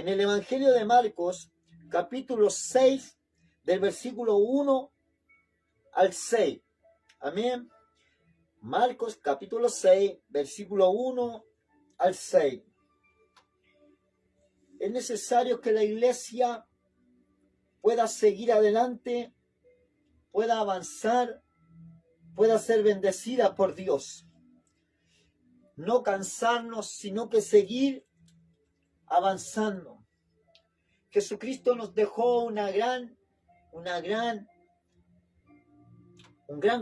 en el Evangelio de Marcos, capítulo 6, del versículo 1 al 6. Amén. Marcos, capítulo 6, versículo 1 al 6. Es necesario que la iglesia pueda seguir adelante, pueda avanzar, pueda ser bendecida por Dios. No cansarnos, sino que seguir avanzando. Jesucristo nos dejó un gran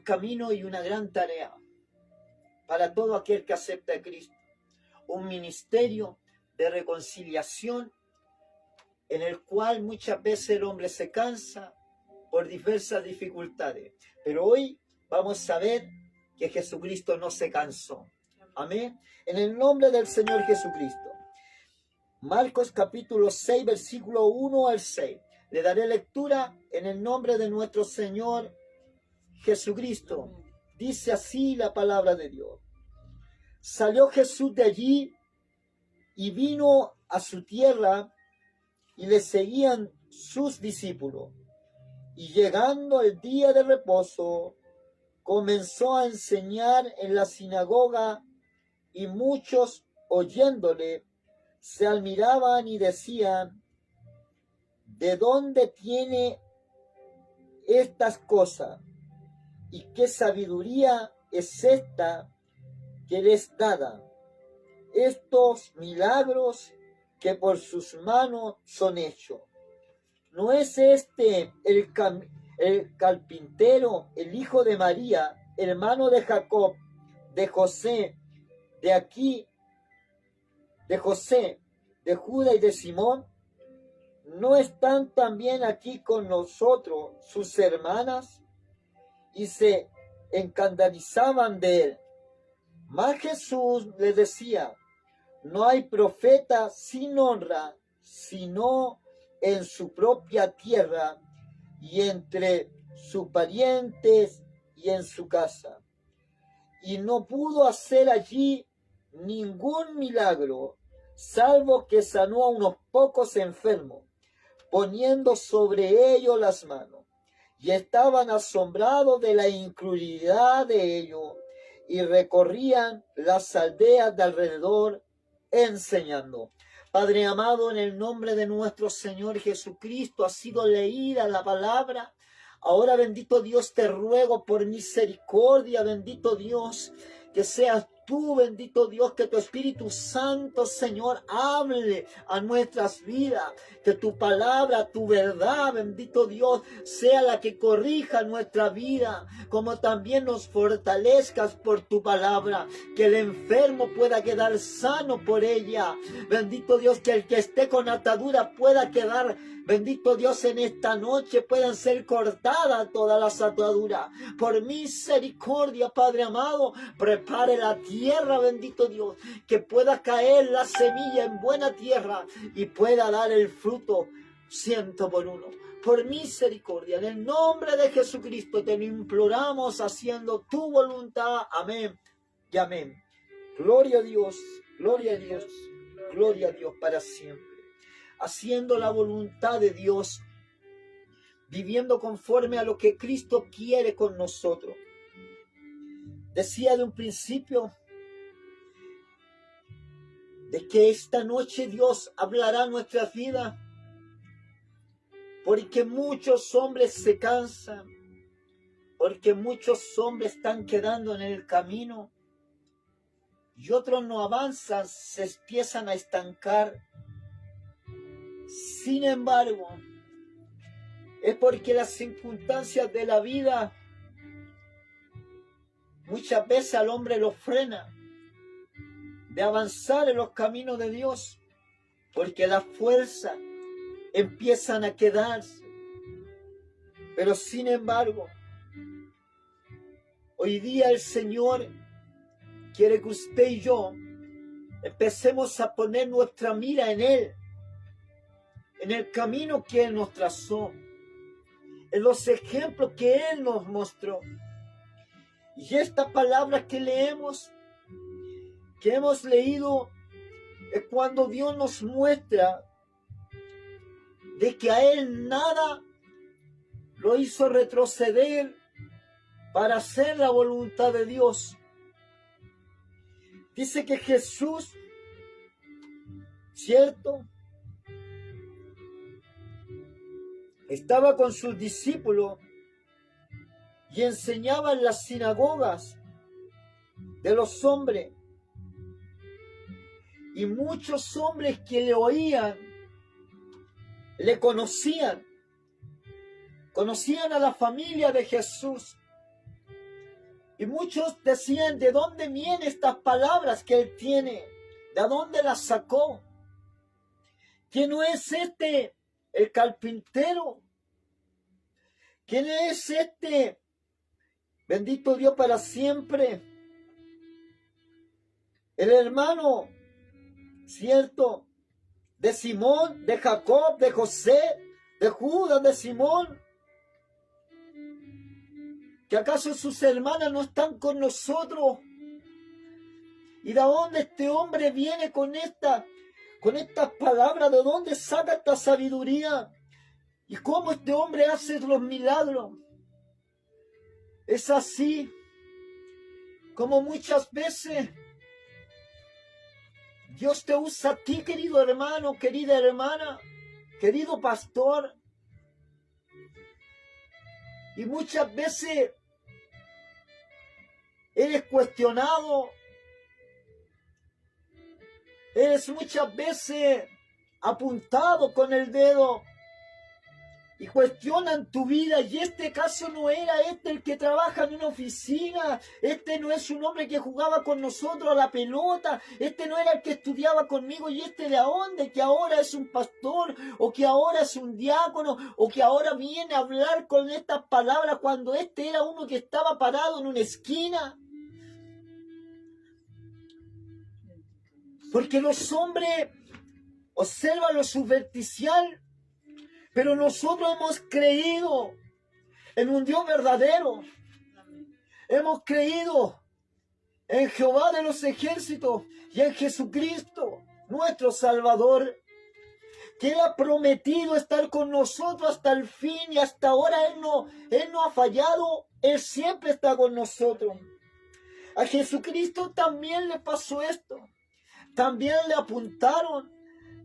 camino y una gran tarea para todo aquel que acepta a Cristo. Un ministerio de reconciliación en el cual muchas veces el hombre se cansa por diversas dificultades. Pero hoy vamos a ver que Jesucristo no se cansó. Amén. En el nombre del Señor Jesucristo. Marcos capítulo 6, versículo 1 al 6. Le daré lectura en el nombre de nuestro Señor Jesucristo. Dice así la palabra de Dios. Salió Jesús de allí y vino a su tierra y le seguían sus discípulos. Y llegando el día de reposo, comenzó a enseñar en la sinagoga y muchos oyéndole se admiraban y decían, ¿de dónde tiene estas cosas? ¿Y qué sabiduría es esta que les dada? Estos milagros que por sus manos son hechos. ¿No es este el carpintero, el hijo de María, hermano de Jacob, de José, de Judá y de Simón? ¿No están también aquí con nosotros sus hermanas? Y se escandalizaban de él. Mas Jesús les decía, no hay profeta sin honra, sino en su propia tierra y entre sus parientes y en su casa. Y no pudo hacer allí ningún milagro, salvo que sanó a unos pocos enfermos, poniendo sobre ellos las manos. Y estaban asombrados de la incredulidad de ellos, y recorrían las aldeas de alrededor, enseñando. Padre amado, en el nombre de nuestro Señor Jesucristo ha sido leída la palabra. Ahora, bendito Dios, te ruego por misericordia, bendito Dios, que seas tú, bendito Dios, que tu Espíritu Santo, Señor, hable a nuestras vidas, que tu palabra, tu verdad, bendito Dios, sea la que corrija nuestra vida, como también nos fortalezcas por tu palabra, que el enfermo pueda quedar sano por ella, bendito Dios, que el que esté con atadura pueda quedar, bendito Dios, en esta noche puedan ser cortadas todas las ataduras, por misericordia, Padre amado, prepare la tierra, bendito Dios, que pueda caer la semilla en buena tierra y pueda dar el fruto 100%. Por misericordia, en el nombre de Jesucristo te lo imploramos haciendo tu voluntad. Amén y amén. Gloria a Dios, gloria a Dios, gloria a Dios para siempre. Haciendo la voluntad de Dios, viviendo conforme a lo que Cristo quiere con nosotros. Decía de un principio de que esta noche Dios hablará nuestras vidas, porque muchos hombres se cansan, porque muchos hombres están quedando en el camino y otros no avanzan, se empiezan a estancar. Sin embargo, es porque las circunstancias de la vida muchas veces al hombre lo frena de avanzar en los caminos de Dios, porque las fuerzas empiezan a quedarse. Pero sin embargo, hoy día el Señor quiere que usted y yo empecemos a poner nuestra mira en Él, en el camino que Él nos trazó, en los ejemplos que Él nos mostró. Y esta palabra que leemos, que hemos leído, es cuando Dios nos muestra de que a él nada lo hizo retroceder para hacer la voluntad de Dios. Dice que Jesús, ¿cierto?, estaba con sus discípulos y enseñaba en las sinagogas de los hombres. Y muchos hombres que le oían, le conocían a la familia de Jesús. Y muchos decían, ¿de dónde vienen estas palabras que él tiene? ¿De dónde las sacó? ¿Quién no es este el carpintero? ¿Quién es este? Bendito Dios para siempre. El hermano, ¿cierto?, de Simón, de Jacob, de José, de Judas, de Simón. ¿Que acaso sus hermanas no están con nosotros? ¿Y de dónde este hombre viene con estas palabras? ¿De dónde saca esta sabiduría? ¿Y cómo este hombre hace los milagros? Es así como muchas veces Dios te usa a ti, querido hermano, querida hermana, querido pastor. Y muchas veces eres cuestionado, eres muchas veces apuntado con el dedo y cuestionan tu vida. Y este caso no era el que trabaja en una oficina, este no es un hombre que jugaba con nosotros a la pelota, este no era el que estudiaba conmigo, y este de dónde, que ahora es un pastor, o que ahora es un diácono, o que ahora viene a hablar con estas palabras, cuando este era uno que estaba parado en una esquina. Porque los hombres observan lo superficial, pero nosotros hemos creído en un Dios verdadero. Hemos creído en Jehová de los ejércitos y en Jesucristo, nuestro Salvador, que Él ha prometido estar con nosotros hasta el fin, y hasta ahora Él no ha fallado. Él siempre está con nosotros. A Jesucristo también le pasó esto. También le apuntaron,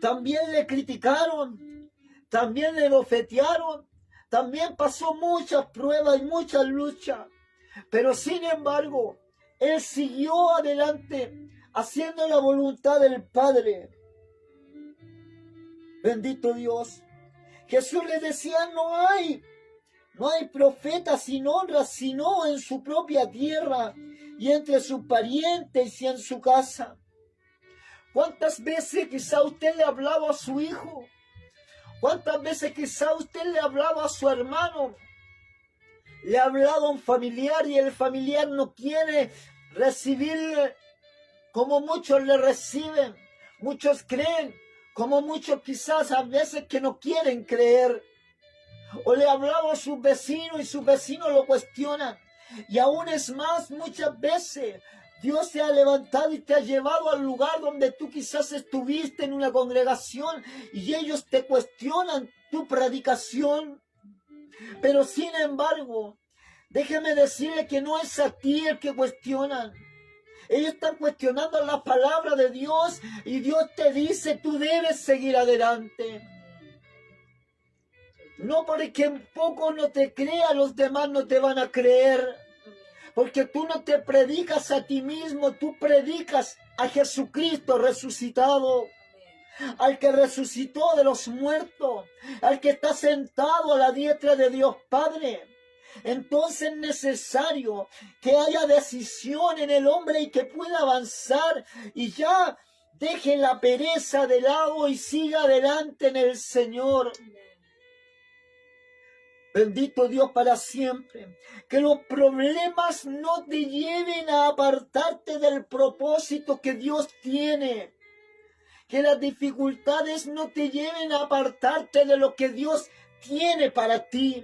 también le criticaron, también le bofetearon, también pasó muchas pruebas y muchas luchas. Pero sin embargo, Él siguió adelante, haciendo la voluntad del Padre. Bendito Dios. Jesús le decía, no hay profeta sin honra, sino en su propia tierra y entre sus parientes y en su casa. ¿Cuántas veces quizá usted le hablaba a su hijo? ¿Cuántas veces quizá usted le hablaba a su hermano? Le ha hablado a un familiar y el familiar no quiere recibirle como muchos le reciben. Muchos creen, como muchos quizás a veces que no quieren creer. O le hablaba a sus vecinos y sus vecinos lo cuestionan. Y aún es más, muchas veces Dios te ha levantado y te ha llevado al lugar donde tú quizás estuviste en una congregación y ellos te cuestionan tu predicación. Pero sin embargo, déjeme decirle que no es a ti el que cuestionan. Ellos están cuestionando la palabra de Dios y Dios te dice, tú debes seguir adelante. No porque un poco no te crea, los demás no te van a creer. Porque tú no te predicas a ti mismo, tú predicas a Jesucristo resucitado. Al que resucitó de los muertos, al que está sentado a la diestra de Dios Padre. Entonces es necesario que haya decisión en el hombre y que pueda avanzar y ya deje la pereza de lado y siga adelante en el Señor. Bendito Dios para siempre. Que los problemas no te lleven a apartarte del propósito que Dios tiene. Que las dificultades no te lleven a apartarte de lo que Dios tiene para ti.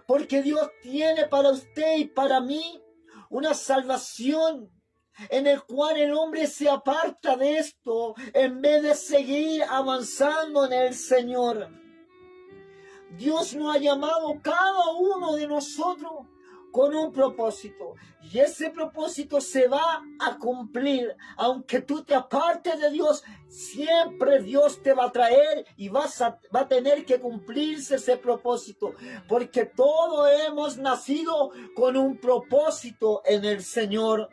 Porque Dios tiene para usted y para mí una salvación en el cual el hombre se aparta de esto en vez de seguir avanzando en el Señor. Dios nos ha llamado cada uno de nosotros con un propósito. Y ese propósito se va a cumplir. Aunque tú te apartes de Dios, siempre Dios te va a traer y va a tener que cumplirse ese propósito. Porque todos hemos nacido con un propósito en el Señor.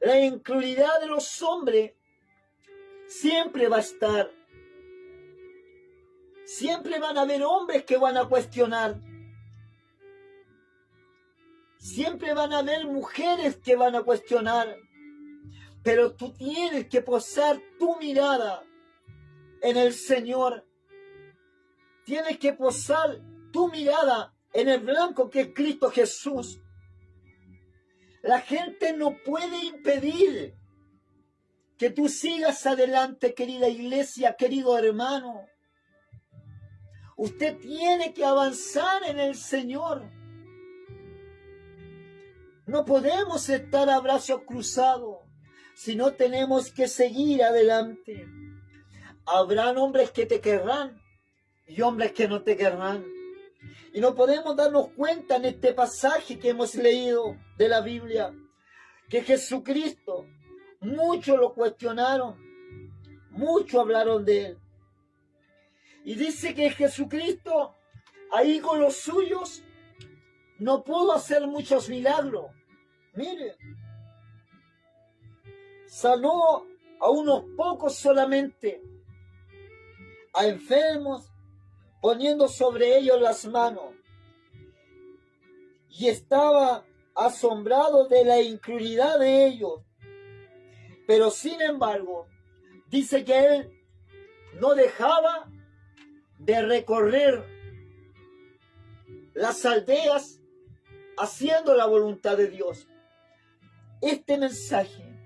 La incredulidad de los hombres siempre va a estar. Siempre van a haber hombres que van a cuestionar. Siempre van a haber mujeres que van a cuestionar. Pero tú tienes que posar tu mirada en el Señor. Tienes que posar tu mirada en el blanco que es Cristo Jesús. La gente no puede impedir que tú sigas adelante, querida iglesia, querido hermano. Usted tiene que avanzar en el Señor. No podemos estar a brazos cruzados, sino tenemos que seguir adelante. Habrán hombres que te querrán y hombres que no te querrán. Y no podemos darnos cuenta en este pasaje que hemos leído de la Biblia, que Jesucristo, muchos lo cuestionaron, muchos hablaron de él. Y dice que Jesucristo, ahí con los suyos, no pudo hacer muchos milagros. Mire, sanó a unos pocos solamente, a enfermos, poniendo sobre ellos las manos. Y estaba asombrado de la incredulidad de ellos. Pero sin embargo, dice que él no dejaba de recorrer las aldeas haciendo la voluntad de Dios. Este mensaje,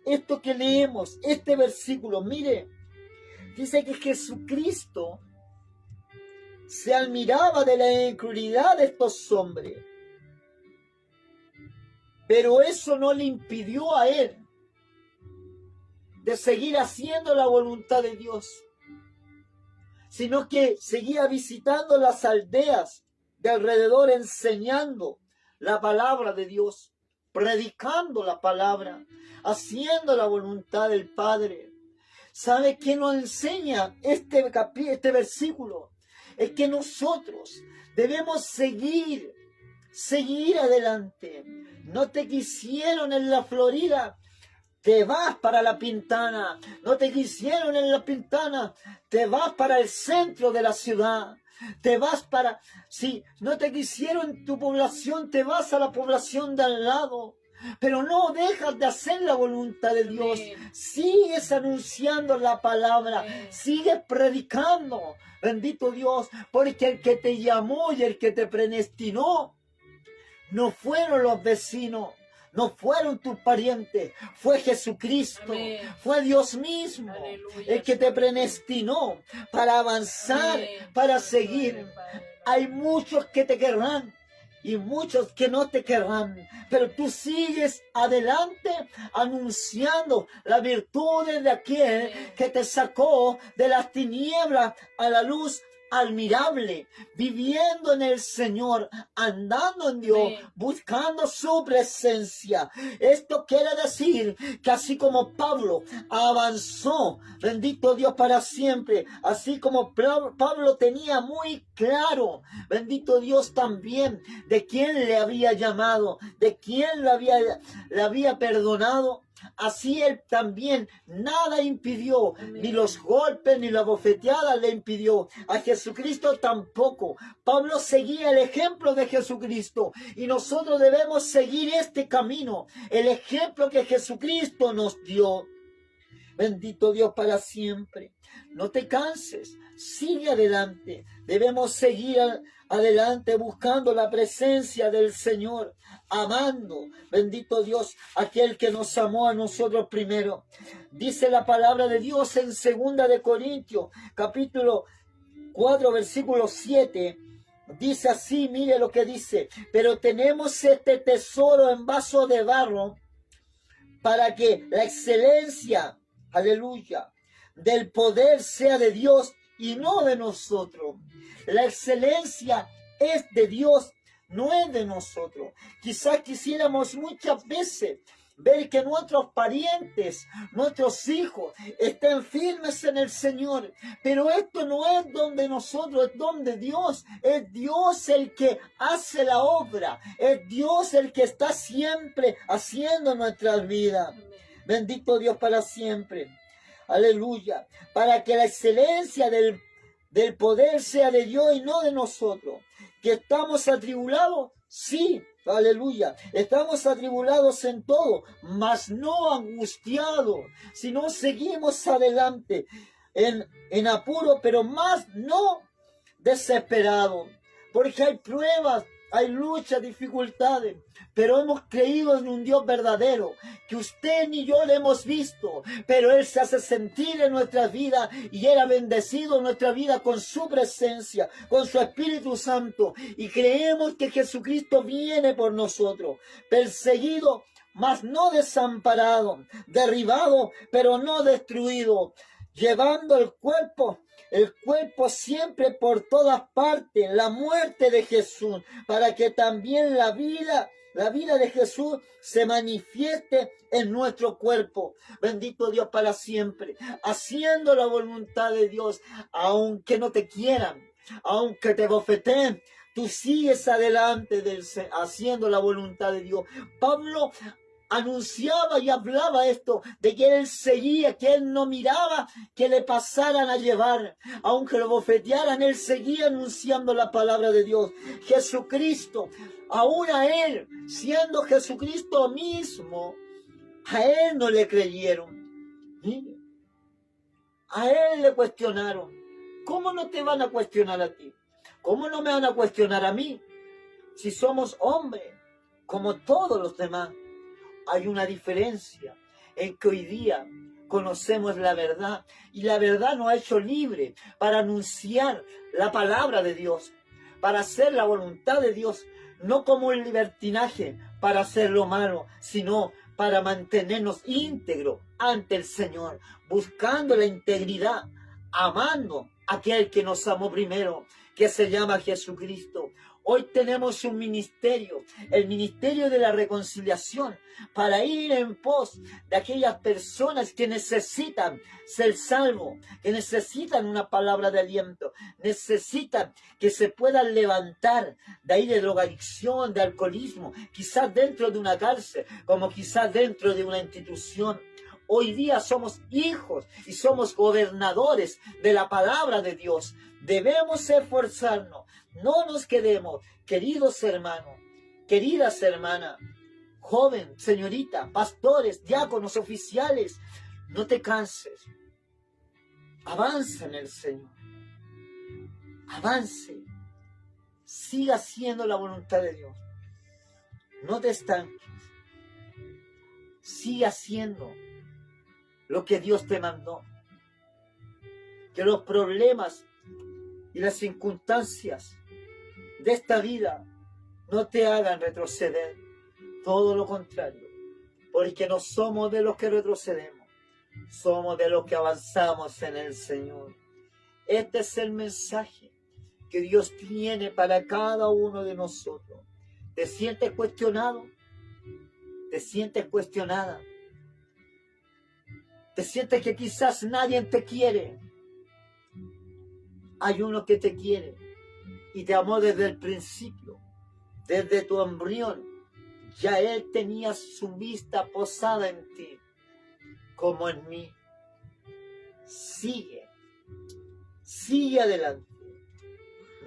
esto que leemos, este versículo, mire, dice que Jesucristo se admiraba de la incredulidad de estos hombres. Pero eso no le impidió a él de seguir haciendo la voluntad de Dios, sino que seguía visitando las aldeas de alrededor, enseñando la palabra de Dios, predicando la palabra, haciendo la voluntad del Padre. ¿Sabe qué nos enseña este versículo? Es que nosotros debemos seguir adelante. No te quisieron en la Florida, te vas para La Pintana. No te quisieron en La Pintana, te vas para el centro de la ciudad. Te vas para, si no te quisieron en tu población, te vas a la población de al lado. Pero no dejas de hacer la voluntad de Dios. Sigues anunciando la palabra, sigues predicando. Bendito Dios, porque el que te llamó y el que te predestinó no fueron los vecinos, no fueron tus parientes, fue Jesucristo. Amén. Fue Dios mismo. Aleluya. El que te predestinó para avanzar, amén, para seguir. Hay muchos que te querrán y muchos que no te querrán, pero tú sigues adelante anunciando las virtudes de aquel que te sacó de las tinieblas a la luz admirable, viviendo en el Señor, andando en Dios, buscando su presencia. Esto quiere decir que así como Pablo avanzó, bendito Dios, para siempre, así como Pablo tenía muy claro, bendito Dios, también de quién le había llamado, de quién le había perdonado, así él también, nada impidió, ni los golpes ni la bofeteada le impidió. A Jesucristo tampoco. Pablo seguía el ejemplo de Jesucristo y nosotros debemos seguir este camino, el ejemplo que Jesucristo nos dio. Bendito Dios para siempre. No te canses, sigue adelante. Debemos seguir adelante buscando la presencia del Señor, amando, bendito Dios, aquel que nos amó a nosotros primero. Dice la palabra de Dios en 2 de Corintios, capítulo 4, versículo 7. Dice así, mire lo que dice: pero tenemos este tesoro en vaso de barro, para que la excelencia, aleluya, del poder sea de Dios y no de nosotros. La excelencia es de Dios, no es de nosotros. Quizás quisiéramos muchas veces ver que nuestros parientes, nuestros hijos, estén firmes en el Señor. Pero esto no es don de nosotros, es don de Dios. Es Dios el que hace la obra. Es Dios el que está siempre haciendo nuestras vidas. Bendito Dios para siempre. Aleluya. Para que la excelencia del poder sea de Dios y no de nosotros. ¿Que estamos atribulados? Sí. Aleluya. Estamos atribulados en todo, mas no angustiados, sino seguimos adelante en apuro, pero más no desesperados. Porque hay pruebas, hay luchas, dificultades, pero hemos creído en un Dios verdadero, que usted ni yo le hemos visto, pero Él se hace sentir en nuestra vida y Él ha bendecido nuestra vida con su presencia, con su Espíritu Santo, y creemos que Jesucristo viene por nosotros, perseguido, mas no desamparado, derribado, pero no destruido, llevando el cuerpo siempre por todas partes, la muerte de Jesús, para que también la vida de Jesús se manifieste en nuestro cuerpo. Bendito Dios para siempre, haciendo la voluntad de Dios, aunque no te quieran, aunque te bofeteen, tú sigues adelante haciendo la voluntad de Dios. Pablo anunciaba y hablaba esto, de que él seguía, que él no miraba que le pasaran a llevar, aunque lo bofetearan, él seguía anunciando la palabra de Dios. Jesucristo, aún a él, siendo Jesucristo mismo, a él no le creyeron. ¿Sí? A él le cuestionaron. ¿Cómo no te van a cuestionar a ti? ¿Cómo no me van a cuestionar a mí? Si somos hombres, como todos los demás. Hay una diferencia en que hoy día conocemos la verdad y la verdad nos ha hecho libre para anunciar la palabra de Dios, para hacer la voluntad de Dios, no como un libertinaje para hacer lo malo, sino para mantenernos íntegros ante el Señor, buscando la integridad, amando a aquel que nos amó primero, que se llama Jesucristo. Hoy tenemos un ministerio, el ministerio de la reconciliación, para ir en pos de aquellas personas que necesitan ser salvos, que necesitan una palabra de aliento, necesitan que se puedan levantar de ahí de drogadicción, de alcoholismo, quizás dentro de una cárcel, como quizás dentro de una institución. Hoy día somos hijos y somos gobernadores de la palabra de Dios. Debemos esforzarnos, no nos quedemos, queridos hermanos, queridas hermanas, joven, señorita, pastores, diáconos, oficiales, no te canses. Avanza en el Señor. Avance. Siga haciendo la voluntad de Dios. No te estanques. Siga haciendo lo que Dios te mandó. Que los problemas y las circunstancias de esta vida no te hagan retroceder. Todo lo contrario. Porque no somos de los que retrocedemos. Somos de los que avanzamos en el Señor. Este es el mensaje que Dios tiene para cada uno de nosotros. ¿Te sientes cuestionado? ¿Te sientes cuestionada? ¿Te sientes que quizás nadie te quiere? Hay uno que te quiere y te amó desde el principio, desde tu embrión. Ya Él tenía su vista posada en ti, como en mí. Sigue adelante.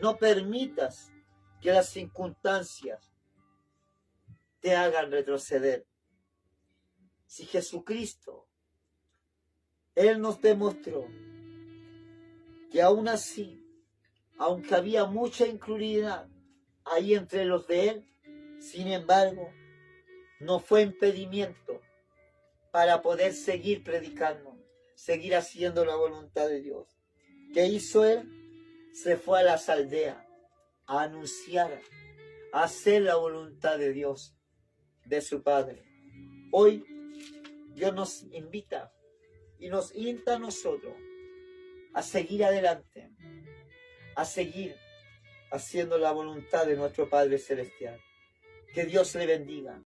No permitas que las circunstancias te hagan retroceder. Si Jesucristo, Él nos demostró que aún así, aunque había mucha incredulidad ahí entre los de Él, sin embargo, no fue impedimento para poder seguir predicando, seguir haciendo la voluntad de Dios. ¿Qué hizo Él? Se fue a las aldeas a anunciar, a hacer la voluntad de Dios, de su Padre. Hoy Dios nos invita y nos insta a nosotros a seguir adelante, a seguir haciendo la voluntad de nuestro Padre Celestial. Que Dios le bendiga.